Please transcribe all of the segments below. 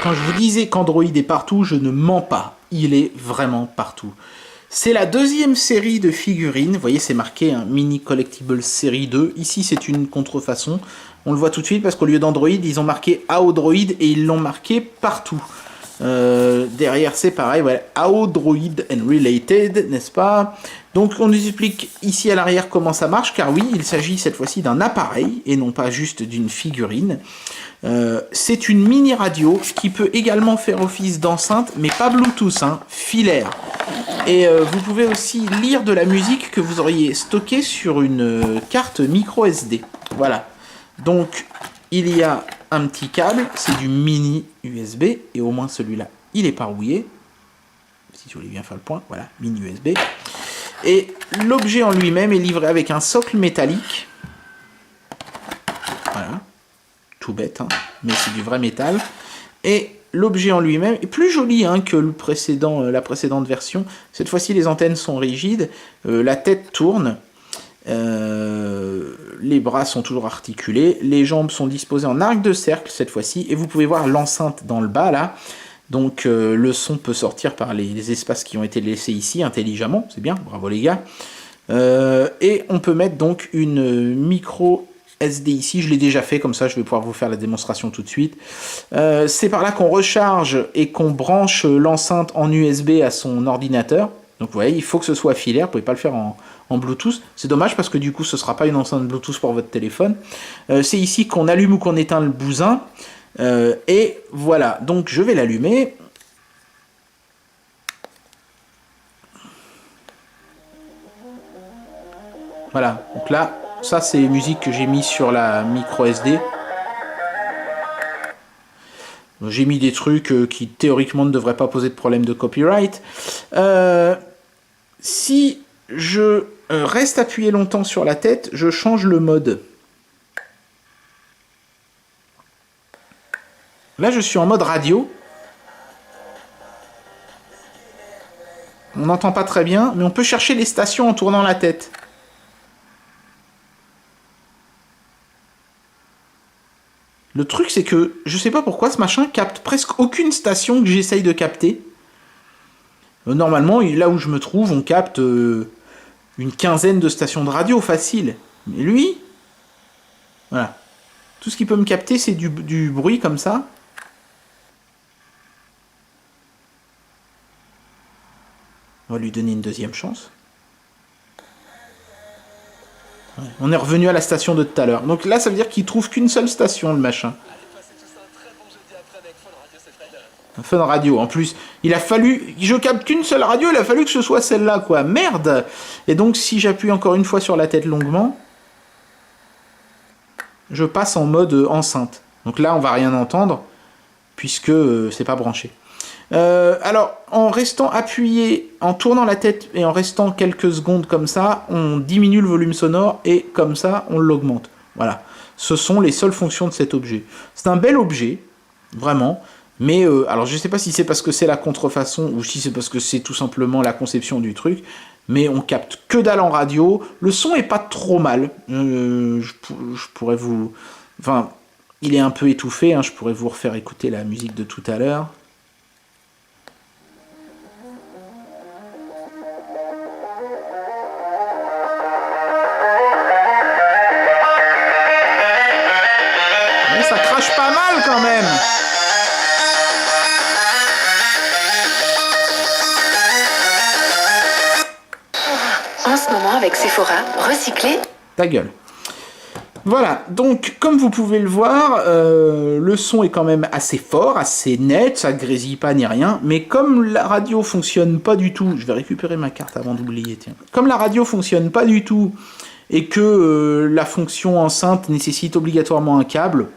Quand je vous disais qu'Android est partout, je ne mens pas. Il est vraiment partout. C'est la deuxième série de figurines. Vous voyez, c'est marqué un Mini Collectible série 2. Ici, c'est une contrefaçon. On le voit tout de suite parce qu'au lieu d'Android, ils ont marqué Aodroid et ils l'ont marqué partout. Derrière, c'est pareil. Voilà, Aodroid and Related, n'est-ce pas? Donc, on nous explique ici à l'arrière comment ça marche. Car oui, il s'agit cette fois-ci d'un appareil et non pas juste d'une figurine. C'est une mini radio qui peut également faire office d'enceinte, mais pas Bluetooth, hein, filaire. Et vous pouvez aussi lire de la musique que vous auriez stockée sur une carte micro SD. Voilà. Donc, il y a un petit câble, c'est du mini USB, et au moins celui-là, il est pas rouillé. Si je voulais bien faire le point, voilà, mini USB. Et l'objet en lui-même est livré avec un socle métallique. Voilà. Tout bête, hein, mais c'est du vrai métal. Et l'objet en lui-même est plus joli hein, que le précédent, la précédente version. Cette fois-ci, les antennes sont rigides, la tête tourne, les bras sont toujours articulés, les jambes sont disposées en arc de cercle cette fois-ci, et vous pouvez voir l'enceinte dans le bas là. Donc le son peut sortir par les espaces qui ont été laissés ici intelligemment, c'est bien, bravo les gars. Et on peut mettre donc une micro SD ici, je l'ai déjà fait, comme ça je vais pouvoir vous faire la démonstration tout de suite. C'est par là qu'on recharge et qu'on branche l'enceinte en USB à son ordinateur. Donc vous voyez, il faut que ce soit filaire, vous ne pouvez pas le faire en Bluetooth. C'est dommage parce que du coup ce ne sera pas une enceinte Bluetooth pour votre téléphone. C'est ici qu'on allume ou qu'on éteint le bousin. Et voilà, donc je vais l'allumer. Voilà, donc là, ça c'est les musiques que j'ai mis sur la micro SD. J'ai mis des trucs qui théoriquement ne devraient pas poser de problème de copyright. Si je reste appuyé longtemps sur la tête, je change le mode. Là, je suis en mode radio. On n'entend pas très bien, mais on peut chercher les stations en tournant la tête. Le truc, c'est que je sais pas pourquoi ce machin capte presque aucune station que j'essaye de capter. Normalement, là où je me trouve, on capte une quinzaine de stations de radio facile. Mais lui, voilà. Tout ce qu'il peut me capter, c'est du bruit comme ça. On va lui donner une deuxième chance. Ouais. On est revenu à la station de tout à l'heure. Donc là, ça veut dire qu'il trouve qu'une seule station, le machin. Fun Radio. En plus, il a fallu... Je capte qu'une seule radio, il a fallu que ce soit celle-là, quoi. Merde! Et donc, si j'appuie encore une fois sur la tête longuement, je passe en mode enceinte. Donc là, on va rien entendre, puisque c'est pas branché. Alors, en restant appuyé, en tournant la tête et en restant quelques secondes comme ça, on diminue le volume sonore et comme ça, on l'augmente. Voilà. Ce sont les seules fonctions de cet objet. C'est un bel objet, vraiment. Mais, alors je sais pas si c'est parce que c'est la contrefaçon ou si c'est parce que c'est tout simplement la conception du truc. Mais on capte que dalle en radio. Le son est pas trop mal. Je pourrais vous... Enfin, il est un peu étouffé. Hein, je pourrais vous refaire écouter la musique de tout à l'heure. Mais ça crache pas mal quand même. En ce moment, avec Sephora, recycler. Ta gueule. Voilà, donc comme vous pouvez le voir, le son est quand même assez fort, assez net, ça grésille pas ni rien, mais comme la radio fonctionne pas du tout, je vais récupérer ma carte avant d'oublier, tiens. Comme la radio fonctionne pas du tout, et que la fonction enceinte nécessite obligatoirement un câble,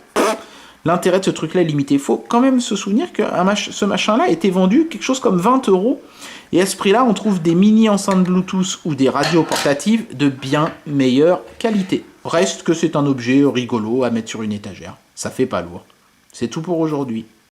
l'intérêt de ce truc-là est limité. Il faut quand même se souvenir que ce machin-là était vendu quelque chose comme 20 €. Et à ce prix-là, on trouve des mini enceintes Bluetooth ou des radios portatives de bien meilleure qualité. Reste que c'est un objet rigolo à mettre sur une étagère. Ça fait pas lourd. C'est tout pour aujourd'hui.